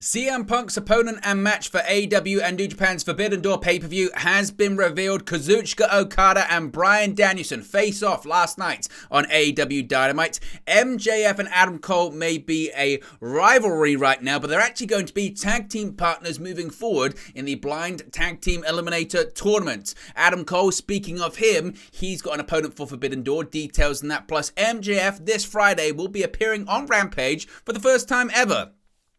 CM Punk's opponent and match for AEW and New Japan's Forbidden Door pay-per-view has been revealed. Kazuchika Okada and Bryan Danielson face off last night on AEW Dynamite. MJF and Adam Cole may be a rivalry right now, but they're actually going to be tag team partners moving forward in the Blind Tag Team Eliminator Tournament. Adam Cole, speaking of him, he's got an opponent for Forbidden Door. Details on that, plus MJF this Friday will be appearing on Rampage for the first time ever.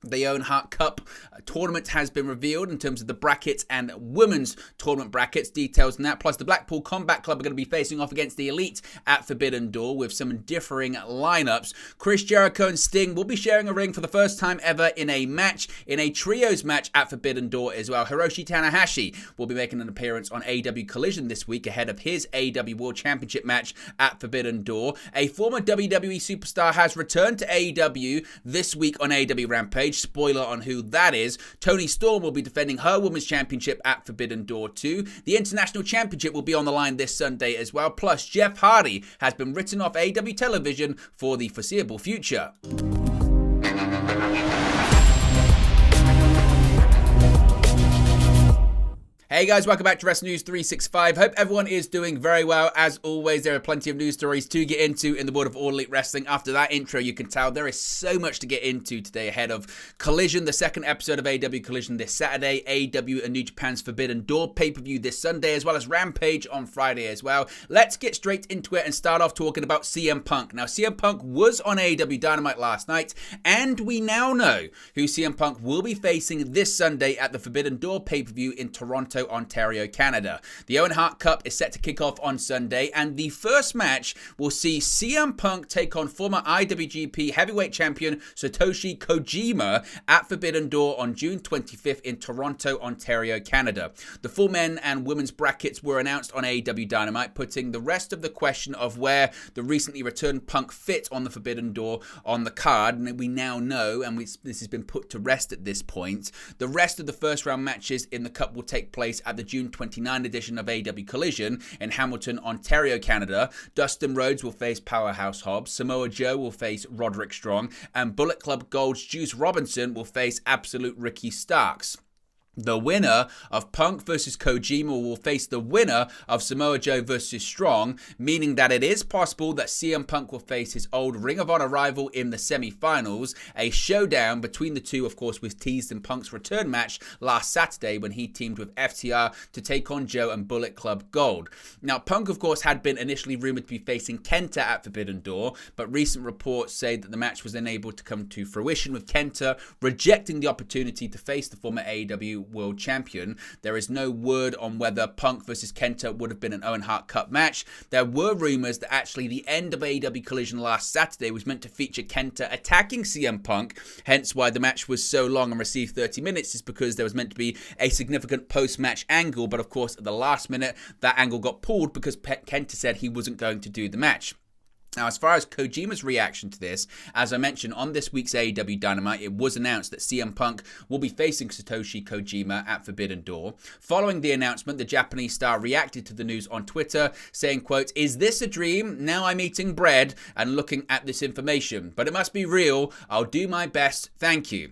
The Owen Hart Cup tournament has been revealed in terms of the brackets and women's tournament brackets. Details on that. Plus, the Blackpool Combat Club are going to be facing off against the Elite at Forbidden Door with some differing lineups. Chris Jericho and Sting will be sharing a ring for the first time ever in a match, in a trios match at Forbidden Door as well. HIROSHI TANAHASHI will be making an appearance on AEW Collision this week ahead of his AEW World Championship match at Forbidden Door. A former WWE superstar has returned to AEW this week on AEW Rampage. Spoiler on who that is. Toni Storm will be defending her Women's Championship at Forbidden Door 2. The International Championship will be on the line this Sunday as well. Plus, Jeff Hardy has been written off AEW television for the foreseeable future. Hey guys, welcome back to Wrestling News 365. Hope everyone is doing very well. As always, there are plenty of news stories to get into in the world of All Elite Wrestling. After that intro, you can tell there is so much to get into today ahead of Collision, the second episode of AEW Collision this Saturday, AEW and New Japan's Forbidden Door pay-per-view this Sunday, as well as Rampage on Friday as well. Let's get straight into it and start off talking about CM Punk. Now, CM Punk was on AEW Dynamite last night, and we now know who CM Punk will be facing this Sunday at the Forbidden Door pay-per-view in Toronto, Ontario, Canada. The Owen Hart Cup is set to kick off on Sunday, and the first match will see CM Punk take on former IWGP Heavyweight Champion Satoshi Kojima at Forbidden Door on June 25th in Toronto, Ontario, Canada. The full men and women's brackets were announced on AEW Dynamite, putting the rest of the question of where the recently returned Punk fit on the Forbidden Door on the card, and we now know, and this has been put to rest at this point. The rest of the first round matches in the Cup will take place at the June 29 edition of AEW Collision in Hamilton, Ontario, Canada. Dustin Rhodes will face Powerhouse Hobbs, Samoa Joe will face Roderick Strong, and Bullet Club Gold's Juice Robinson will face Absolute Ricky Starks. The winner of Punk versus Kojima will face the winner of Samoa Joe versus Strong, meaning that it is possible that CM Punk will face his old Ring of Honor rival in the semi-finals. A showdown between the two, of course, was teased in Punk's return match last Saturday when he teamed with FTR to take on Joe and Bullet Club Gold. Now, Punk, of course, had been initially rumored to be facing Kenta at Forbidden Door, but recent reports say that the match was unable to come to fruition, with Kenta rejecting the opportunity to face the former AEW World Champion. There is no word on whether Punk versus Kenta would have been an Owen Hart Cup match. There were rumors that actually the end of AEW Collision last Saturday was meant to feature Kenta attacking CM Punk, hence why the match was so long and received 30 minutes, is because there was meant to be a significant post-match angle, but of course at the last minute that angle got pulled because Kenta said he wasn't going to do the match. Now, as far as Kojima's reaction to this, as I mentioned on this week's AEW Dynamite, it was announced that CM Punk will be facing Satoshi Kojima at Forbidden Door. Following the announcement, the Japanese star reacted to the news on Twitter, saying, quote, "Is this a dream? Now I'm eating bread and looking at this information. But it must be real. I'll do my best. Thank you."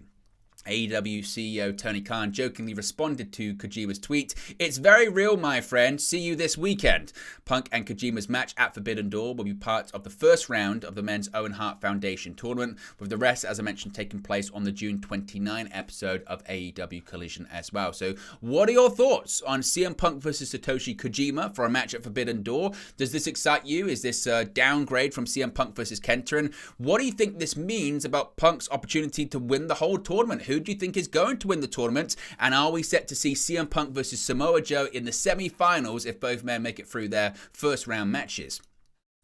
AEW CEO Tony Khan jokingly responded to Kojima's tweet, "It's very real, my friend. See you this weekend." Punk and Kojima's match at Forbidden Door will be part of the first round of the men's Owen Hart Foundation tournament, with the rest, as I mentioned, taking place on the June 29 episode of AEW Collision as well. So what are your thoughts on CM Punk versus Satoshi Kojima for a match at Forbidden Door? Does this excite you? Is this a downgrade from CM Punk versus Kenta? And what do you think this means about Punk's opportunity to win the whole tournament? Who do you think is going to win the tournament? And are we set to see CM Punk versus Samoa Joe in the semi-finals if both men make it through their first round matches?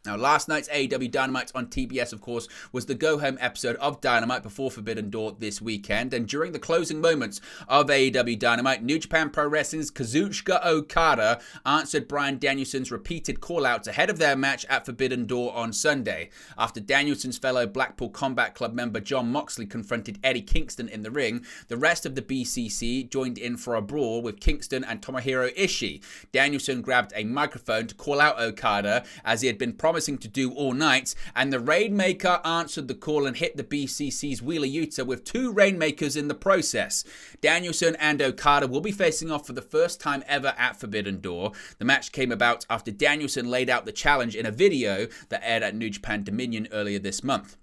Now, last night's AEW Dynamite on TBS, of course, was the go-home episode of Dynamite before Forbidden Door this weekend. And during the closing moments of AEW Dynamite, New Japan Pro Wrestling's Kazuchika Okada answered Bryan Danielson's repeated call-outs ahead of their match at Forbidden Door on Sunday. After Danielson's fellow Blackpool Combat Club member Jon Moxley confronted Eddie Kingston in the ring, the rest of the BCC joined in for a brawl with Kingston and Tomohiro Ishii. Danielson grabbed a microphone to call out Okada, as he had been promised promising to do all night, and the Rainmaker answered the call and hit the BCC's Wheeler Yuta with 2 Rainmakers in the process. Danielson and Okada will be facing off for the first time ever at Forbidden Door. The match came about after Danielson laid out the challenge in a video that aired at New Japan Dominion earlier this month.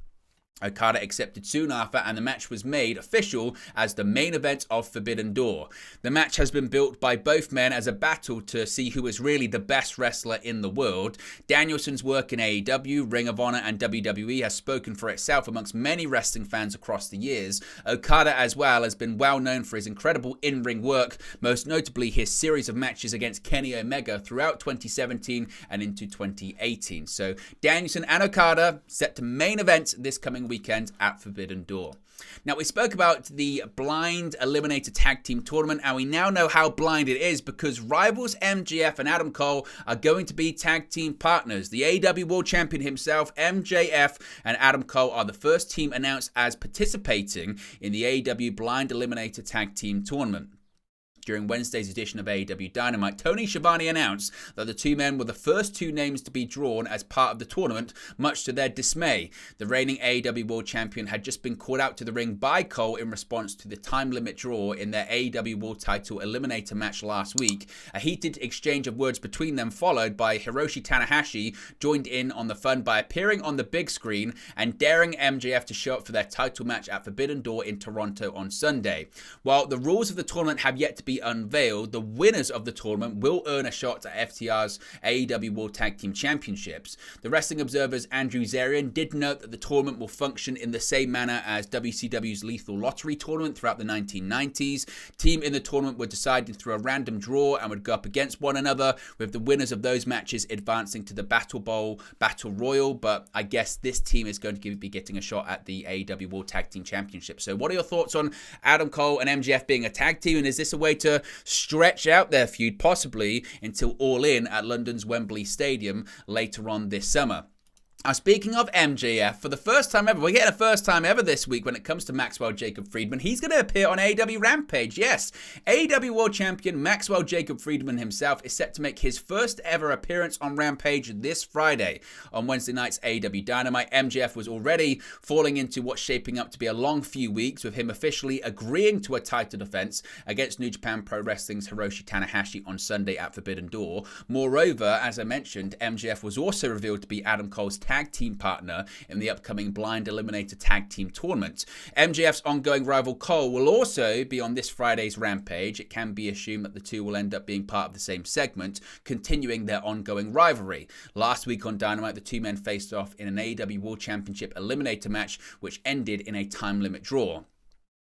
Okada accepted soon after, and the match was made official as the main event of Forbidden Door. The match has been built by both men as a battle to see who is really the best wrestler in the world. Danielson's work in AEW, Ring of Honor, and WWE has spoken for itself amongst many wrestling fans across the years. Okada as well has been well known for his incredible in-ring work, most notably his series of matches against Kenny Omega throughout 2017 and into 2018. So Danielson and Okada set to main event this coming weekend at Forbidden Door. Now, we spoke about the blind eliminator tag team tournament, and we now know how blind it is because rivals MJF and Adam Cole are going to be tag team partners. The AEW World Champion himself, MJF, and Adam Cole are the first team announced as participating in the AEW blind eliminator tag team tournament. During Wednesday's edition of AEW Dynamite, Tony Schiavone announced that the 2 men were the first 2 names to be drawn as part of the tournament, much to their dismay. The reigning AEW World Champion had just been called out to the ring by Cole in response to the time limit draw in their AEW World Title Eliminator match last week. A heated exchange of words between them followed by HIROSHI TANAHASHI joined in on the fun by appearing on the big screen and daring MJF to show up for their title match at Forbidden Door in Toronto on Sunday. While the rules of the tournament have yet to be unveiled, the winners of the tournament will earn a shot at FTR's AEW World Tag Team Championships. The Wrestling Observer's Andrew Zarian did note that the tournament will function in the same manner as WCW's Lethal Lottery tournament throughout the 1990s. Team in the tournament were decided through a random draw and would go up against one another, with the winners of those matches advancing to the Battle Bowl Battle Royal, but I guess this team is going to be getting a shot at the AEW World Tag Team Championship. So what are your thoughts on Adam Cole and MJF being a tag team, and is this a way to stretch out their feud possibly until All In at London's Wembley Stadium later on this summer? Now, speaking of MJF, for the first time ever, we're getting a first time ever this week when it comes to Maxwell Jacob Friedman. He's going to appear on AEW Rampage. Yes, AEW World Champion Maxwell Jacob Friedman himself is set to make his first ever appearance on Rampage this Friday. On Wednesday night's AEW Dynamite, MJF was already falling into what's shaping up to be a long few weeks, with him officially agreeing to a title defense against New Japan Pro Wrestling's Hiroshi Tanahashi on Sunday at Forbidden Door. Moreover, as I mentioned, MJF was also revealed to be Adam Cole's tag team partner in the upcoming Blind Eliminator Tag Team Tournament. MJF's ongoing rival Cole will also be on this Friday's Rampage. It can be assumed that the two will end up being part of the same segment, continuing their ongoing rivalry. Last week on Dynamite, the 2 men faced off in an AEW World Championship Eliminator match, which ended in a time limit draw.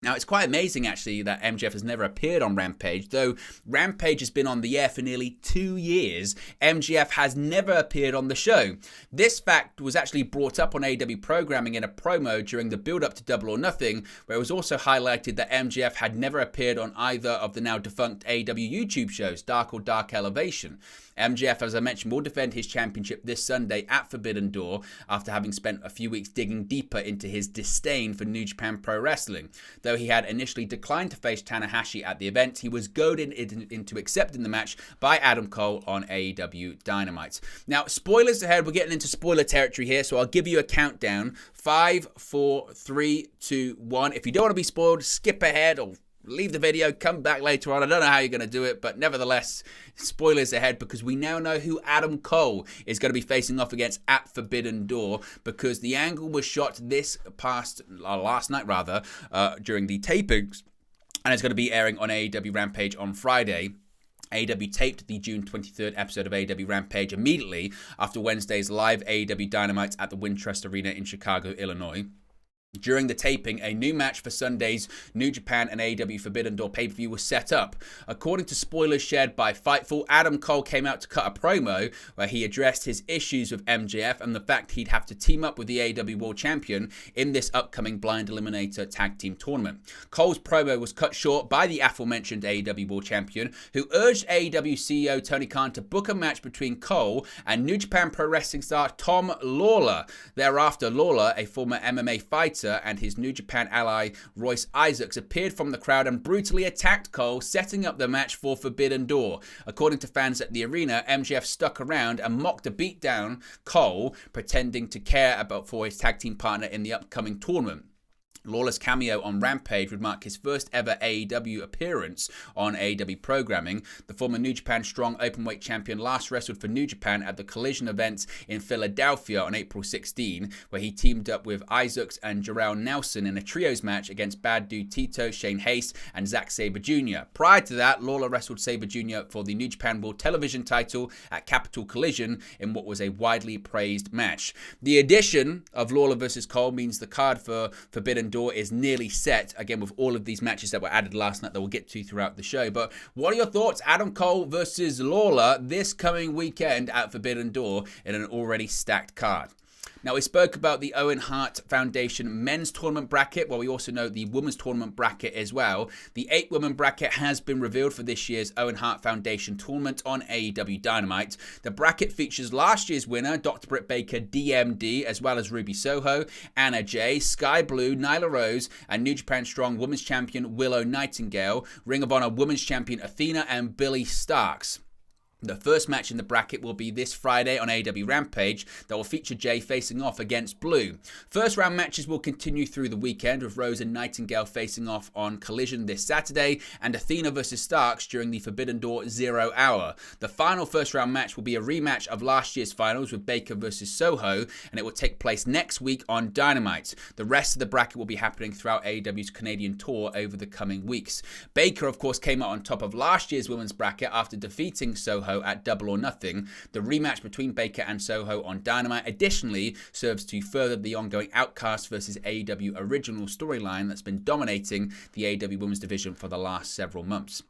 Now, it's quite amazing, actually, that MJF has never appeared on Rampage. Though Rampage has been on the air for nearly 2 years, MJF has never appeared on the show. This fact was actually brought up on AEW programming in a promo during the build-up to Double or Nothing, where it was also highlighted that MJF had never appeared on either of the now defunct AEW YouTube shows, Dark or Dark Elevation. MJF, as I mentioned, will defend his championship this Sunday at Forbidden Door after having spent a few weeks digging deeper into his disdain for New Japan Pro Wrestling. Though he had initially declined to face Tanahashi at the event, he was goaded into accepting the match by Adam Cole on AEW Dynamite. Now, spoilers ahead. We're getting into spoiler territory here, so I'll give you a countdown. 5, 4, 3, 2, 1. If you don't want to be spoiled, skip ahead or leave the video, come back later on. I don't know how you're going to do it, but nevertheless, spoilers ahead, because we now know who Adam Cole is going to be facing off against at Forbidden Door, because the angle was shot last night during the tapings, and it's going to be airing on AEW Rampage on Friday. AEW taped the June 23rd episode of AEW Rampage immediately after Wednesday's live AEW Dynamite at the Wintrust Arena in Chicago, Illinois. During the taping, a new match for Sunday's New Japan and AEW Forbidden Door pay-per-view was set up. According to spoilers shared by Fightful, Adam Cole came out to cut a promo where he addressed his issues with MJF and the fact he'd have to team up with the AEW World Champion in this upcoming Blind Eliminator Tag Team Tournament. Cole's promo was cut short by the aforementioned AEW World Champion, who urged AEW CEO Tony Khan to book a match between Cole and New Japan Pro Wrestling star Tom Lawler. Thereafter, Lawler, a former MMA fighter, SHOTA and his New Japan ally Royce Isaacs appeared from the crowd and brutally attacked Cole, setting up the match for Forbidden Door. According to fans at the arena, MJF stuck around and mocked a beatdown Cole, pretending to care for his tag team partner in the upcoming tournament. Lawler's cameo on Rampage would mark his first ever AEW appearance on AEW programming. The former New Japan Strong Openweight champion last wrestled for New Japan at the Collision event in Philadelphia on April 16, where he teamed up with Isaacs and Jarrell Nelson in a trios match against Bad Dude Tito, Shane Haste, and Zack Sabre Jr. Prior to that, Lawler wrestled Sabre Jr. for the New Japan World Television title at Capital Collision in what was a widely praised match. The addition of Lawler vs. Cole means the card for Forbidden Door is nearly set, again with all of these matches that were added last night that we'll get to throughout the show. But what are your thoughts? Adam Cole versus Lawler this coming weekend at Forbidden Door in an already stacked card. Now, we spoke about the Owen Hart Foundation men's tournament bracket. Well, we also know the women's tournament bracket as well. The 8-woman bracket has been revealed for this year's Owen Hart Foundation tournament on AEW Dynamite. The bracket features last year's winner, Dr. Britt Baker, DMD, as well as Ruby Soho, Anna Jay, Sky Blue, Nyla Rose, and New Japan Strong Women's Champion Willow Nightingale, Ring of Honor Women's Champion Athena, and Billy Starks. The first match in the bracket will be this Friday on AEW Rampage that will feature Jay facing off against Blue. First round matches will continue through the weekend with Rose and Nightingale facing off on Collision this Saturday and Athena versus Starks during the Forbidden Door 0 Hour. The final first round match will be a rematch of last year's finals with Baker versus Soho, and it will take place next week on Dynamite. The rest of the bracket will be happening throughout AEW's Canadian tour over the coming weeks. Baker, of course, came out on top of last year's women's bracket after defeating Soho at Double or Nothing. The rematch between Baker and Soho on Dynamite additionally serves to further the ongoing Outcast versus AEW original storyline that's been dominating the AEW women's division for the last several months.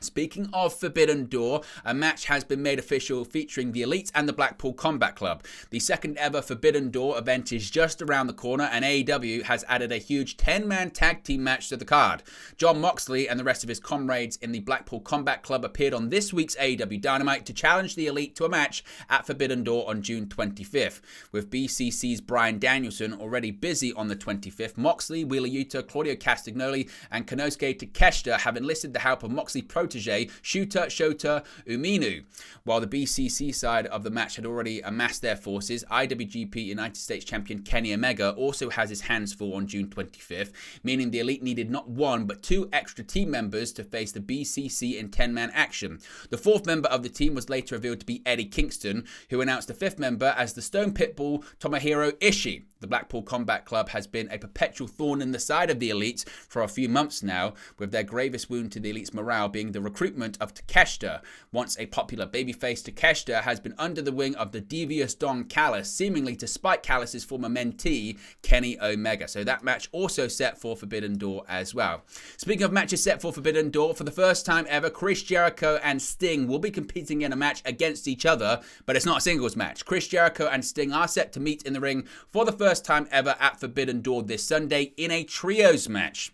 Speaking of Forbidden Door, a match has been made official featuring the Elite and the Blackpool Combat Club. The second ever Forbidden Door event is just around the corner, and AEW has added a huge 10-man tag team match to the card. Jon Moxley and the rest of his comrades in the Blackpool Combat Club appeared on this week's AEW Dynamite to challenge the Elite to a match at Forbidden Door on June 25th. With BCC's Bryan Danielson already busy on the 25th, Moxley, Wheeler Yuta, Claudio Castagnoli, and Konosuke Takeshita have enlisted the help of Moxley protege SHOTA Umino. While the BCC side of the match had already amassed their forces, IWGP United States Champion Kenny Omega also has his hands full on June 25th, meaning the Elite needed not one but 2 extra team members to face the BCC in 10-man action. The 4th member of the team was later revealed to be Eddie Kingston, who announced the 5th member as the Stone Pitbull Tomohiro Ishii. The Blackpool Combat Club has been a perpetual thorn in the side of the Elite for a few months now, with their gravest wound to the Elite's morale being the recruitment of Takeshita. Once a popular babyface, Takeshita has been under the wing of the devious Don Callis, seemingly to spite Callis' former mentee, Kenny Omega. So that match also set for Forbidden Door as well. Speaking of matches set for Forbidden Door, for the first time ever, Chris Jericho and Sting will be competing in a match against each other, but it's not a singles match. Chris Jericho and Sting are set to meet in the ring for the first time ever at Forbidden Door this Sunday in a trios match.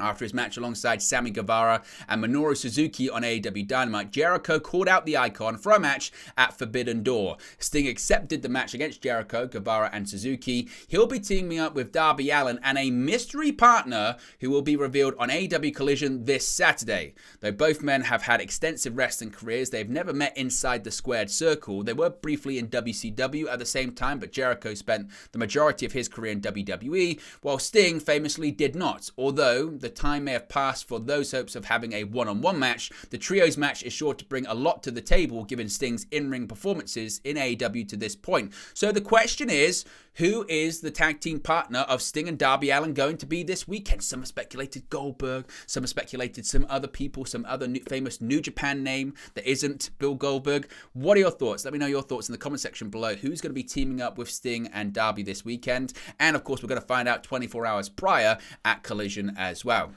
After his match alongside Sammy Guevara and Minoru Suzuki on AEW Dynamite, Jericho called out the Icon for a match at Forbidden Door. Sting accepted the match against Jericho, Guevara, and Suzuki. He'll be teaming up with Darby Allin and a mystery partner who will be revealed on AEW Collision this Saturday. Though both men have had extensive wrestling careers, they've never met inside the squared circle. They were briefly in WCW at the same time, but Jericho spent the majority of his career in WWE, while Sting famously did not. Although the time may have passed for those hopes of having a one-on-one match, the trios match is sure to bring a lot to the table given Sting's in-ring performances in AEW to this point. So the question is, who is the tag team partner of Sting and Darby Allin going to be this weekend? Some have speculated Goldberg, some have speculated some other people, some other famous New Japan name that isn't Bill Goldberg. What are your thoughts? Let me know your thoughts in the comment section below. Who's going to be teaming up with Sting and Darby this weekend? And of course, we're going to find out 24 hours prior at Collision as well.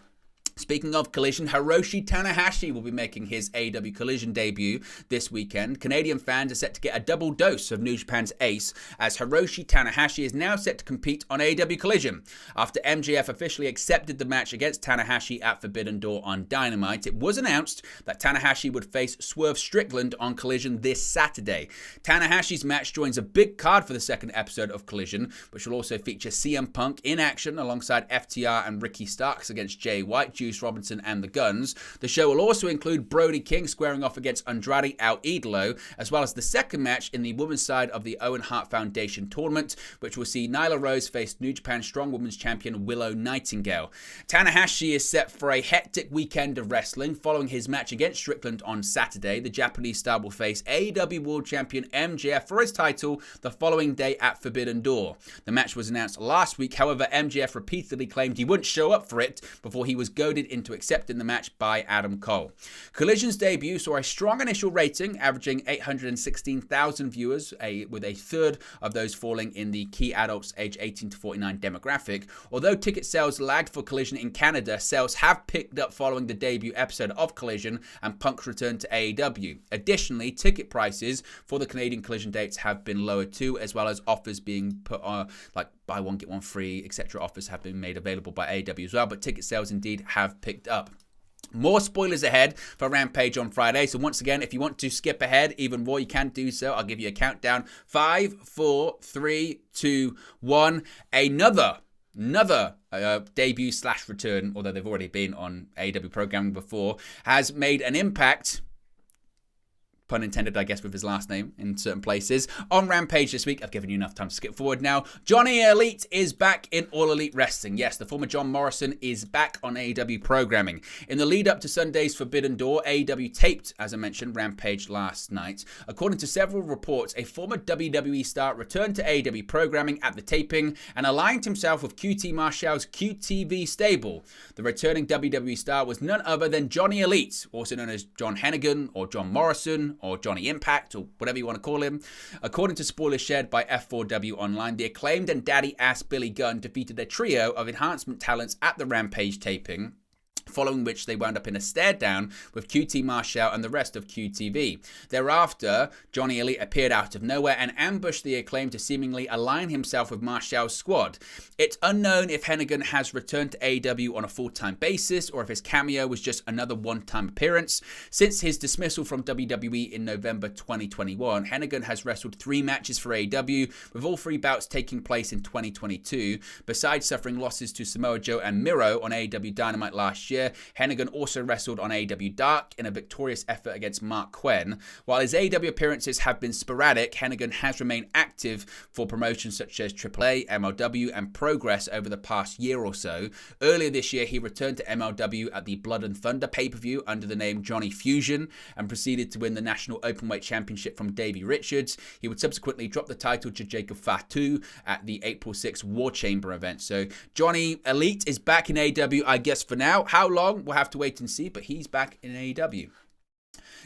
Speaking of Collision, HIROSHI TANAHASHI will be making his AEW Collision debut this weekend. Canadian fans are set to get a double dose of New Japan's ace, as HIROSHI TANAHASHI is now set to compete on AEW Collision. After MJF officially accepted the match against Tanahashi at Forbidden Door on Dynamite, it was announced that Tanahashi would face Swerve Strickland on Collision this Saturday. Tanahashi's match joins a big card for the second episode of Collision, which will also feature CM Punk in action alongside FTR and Ricky Starks against Jay White, Juice Robinson and the Guns. The show will also include Brody King squaring off against Andrade El Idolo, as well as the second match in the women's side of the Owen Hart Foundation tournament, which will see Nyla Rose face New Japan Strong Women's Champion Willow Nightingale. Tanahashi is set for a hectic weekend of wrestling. Following his match against Strickland on Saturday, the Japanese star will face AEW World Champion MJF for his title the following day at Forbidden Door. The match was announced last week, however, MJF repeatedly claimed he wouldn't show up for it before he was goaded into accepting the match by Adam Cole. Collision's debut saw a strong initial rating, averaging 816,000 viewers, with a third of those falling in the key adults age 18 to 49 demographic. Although ticket sales lagged for Collision in Canada, sales have picked up following the debut episode of Collision and Punk's return to AEW. Additionally, ticket prices for the Canadian Collision dates have been lowered too, as well as offers being put on, like buy one get one free, etc. offers have been made available by AEW as well, but ticket sales indeed have picked up. More spoilers ahead for Rampage on Friday. So once again, if you want to skip ahead even more, you can do so. I'll give you a countdown. 5, 4, 3, 2, 1. Another debut / return, although they've already been on AEW programming before, has made an impact, pun intended, I guess, with his last name in certain places, on Rampage this week. I've given you enough time to skip forward now. Johnny Elite is back in All Elite Wrestling. Yes, the former John Morrison is back on AEW programming. In the lead up to Sunday's Forbidden Door, AEW taped, as I mentioned, Rampage last night. According to several reports, a former WWE star returned to AEW programming at the taping and aligned himself with QT Marshall's QTV stable. The returning WWE star was none other than Johnny Elite, also known as John Hennigan or John Morrison, or Johnny Impact, or whatever you want to call him. According to spoilers shared by F4W Online, the acclaimed and daddy-ass Billy Gunn defeated a trio of enhancement talents at the Rampage taping, following which they wound up in a stare down with QT Marshall and the rest of QTV. Thereafter, Johnny Elite appeared out of nowhere and ambushed the Acclaimed to seemingly align himself with Marshall's squad. It's unknown if Hennigan has returned to AEW on a full-time basis or if his cameo was just another one-time appearance. Since his dismissal from WWE in November 2021, Hennigan has wrestled 3 matches for AEW, with all 3 bouts taking place in 2022. Besides suffering losses to Samoa Joe and Miro on AEW Dynamite last year, Hennigan also wrestled on AEW Dark in a victorious effort against Mark Quinn. While his AEW appearances have been sporadic, Hennigan has remained active for promotions such as AAA, MLW, and Progress over the past year or so. Earlier this year, he returned to MLW at the Blood and Thunder pay-per-view under the name Johnny Fusion and proceeded to win the National Openweight Championship from Davey Richards. He would subsequently drop the title to Jacob Fatu at the April 6 War Chamber event. So Johnny Elite is back in AEW, I guess, for now. How long? We'll have to wait and see, but he's back in AEW.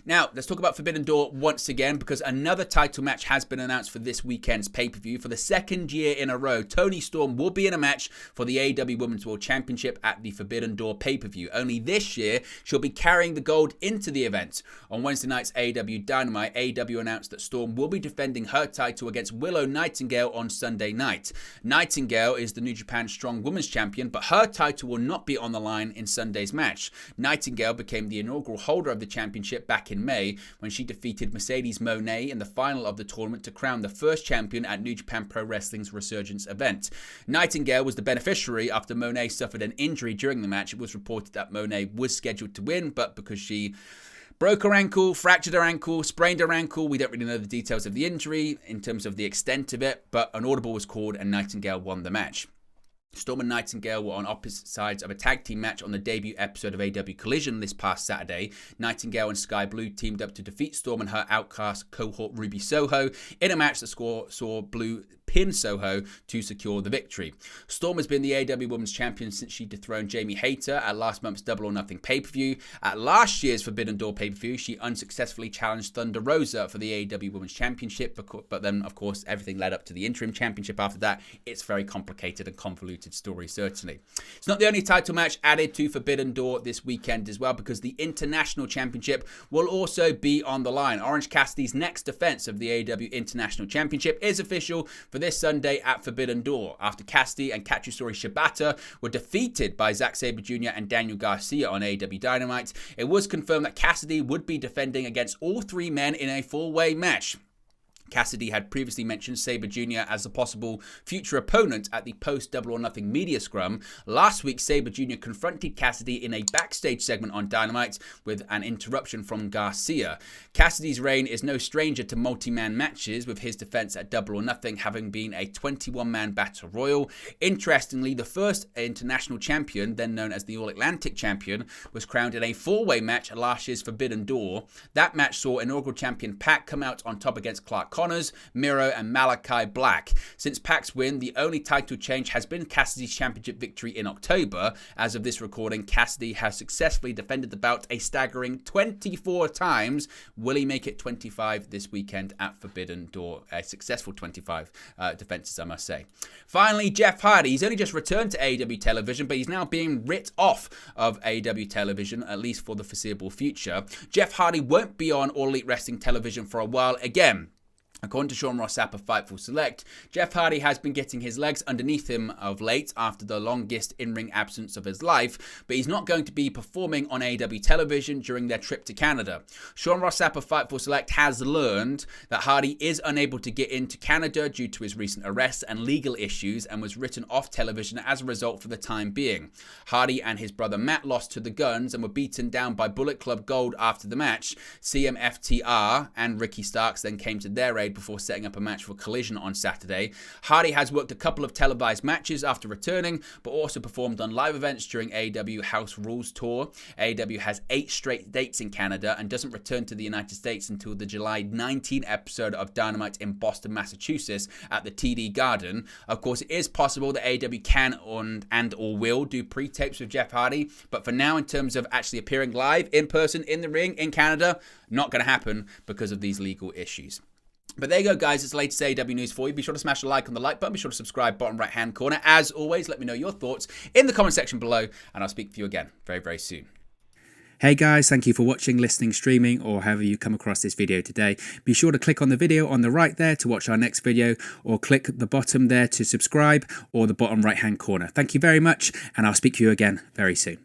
Now, let's talk about Forbidden Door once again, because another title match has been announced for this weekend's pay-per-view. For the second year in a row, Toni Storm will be in a match for the AEW Women's World Championship at the Forbidden Door pay-per-view. Only this year, she'll be carrying the gold into the event. On Wednesday night's AEW Dynamite, AEW announced that Storm will be defending her title against Willow Nightingale on Sunday night. Nightingale is the New Japan Strong Women's Champion, but her title will not be on the line in Sunday's match. Nightingale became the inaugural holder of the championship back in May, when she defeated Mercedes Moné in the final of the tournament to crown the first champion at New Japan Pro Wrestling's Resurgence event. Nightingale was the beneficiary after Moné suffered an injury during the match. It was reported that Moné was scheduled to win, but because she broke her ankle, fractured her ankle, sprained her ankle, we don't really know the details of the injury in terms of the extent of it, but an audible was called and Nightingale won the match. Storm and Nightingale were on opposite sides of a tag team match on the debut episode of AEW Collision this past Saturday. Nightingale and Sky Blue teamed up to defeat Storm and her outcast cohort Ruby Soho in a match that saw Blue pin Soho to secure the victory. Storm has been the AEW Women's Champion since she dethroned Jamie Hayter at last month's Double or Nothing pay-per-view. At last year's Forbidden Door pay-per-view, she unsuccessfully challenged Thunder Rosa for the AEW Women's Championship, but then, of course, everything led up to the interim championship after that. It's a very complicated and convoluted story, certainly. It's not the only title match added to Forbidden Door this weekend as well, because the International Championship will also be on the line. Orange Cassidy's next defense of the AEW International Championship is official for this Sunday at Forbidden Door, after Cassidy and Katsuyori Shibata were defeated by Zack Sabre Jr. and Daniel Garcia on AEW Dynamite. It was confirmed that Cassidy would be defending against all three men in a four-way match. Cassidy had previously mentioned Sabre Jr. as a possible future opponent at the post-Double or Nothing media scrum. Last week, Sabre Jr. confronted Cassidy in a backstage segment on Dynamite with an interruption from Garcia. Cassidy's reign is no stranger to multi-man matches, with his defense at Double or Nothing having been a 21-man battle royal. Interestingly, the first international champion, then known as the All-Atlantic champion, was crowned in a four-way match at last year's Forbidden Door. That match saw inaugural champion Pac come out on top against Clark Connors, Miro, and Malachi Black. Since Pac's win, the only title change has been Cassidy's championship victory in October. As of this recording, Cassidy has successfully defended the belt a staggering 24 times. Will he make it 25 this weekend at Forbidden Door? A successful 25 defenses, I must say. Finally, Jeff Hardy. He's only just returned to AEW television, but he's now being writ off of AEW television, at least for the foreseeable future. Jeff Hardy won't be on All Elite Wrestling television for a while again. According to Sean Ross Sapp of Fightful Select, Jeff Hardy has been getting his legs underneath him of late after the longest in-ring absence of his life, but he's not going to be performing on AEW television during their trip to Canada. Sean Ross Sapp of Fightful Select has learned that Hardy is unable to get into Canada due to his recent arrests and legal issues, and was written off television as a result for the time being. Hardy and his brother Matt lost to the Guns and were beaten down by Bullet Club Gold after the match. CMFTR and Ricky Starks then came to their aid before setting up a match for Collision on Saturday. Hardy has worked a couple of televised matches after returning, but also performed on live events during AEW House Rules Tour. AEW has 8 straight dates in Canada and doesn't return to the United States until the July 19 episode of Dynamite in Boston, Massachusetts at the TD Garden. Of course, it is possible that AEW can and or will do pre-tapes with Jeff Hardy, but for now, in terms of actually appearing live in person in the ring in Canada, not going to happen because of these legal issues. But there you go, guys. It's the latest AEW news for you. Be sure to smash a like on the like button. Be sure to subscribe, bottom right-hand corner. As always, let me know your thoughts in the comment section below, and I'll speak to you again very, very soon. Hey guys, thank you for watching, listening, streaming, or however you come across this video today. Be sure to click on the video on the right there to watch our next video, or click the bottom there to subscribe, or the bottom right-hand corner. Thank you very much, and I'll speak to you again very soon.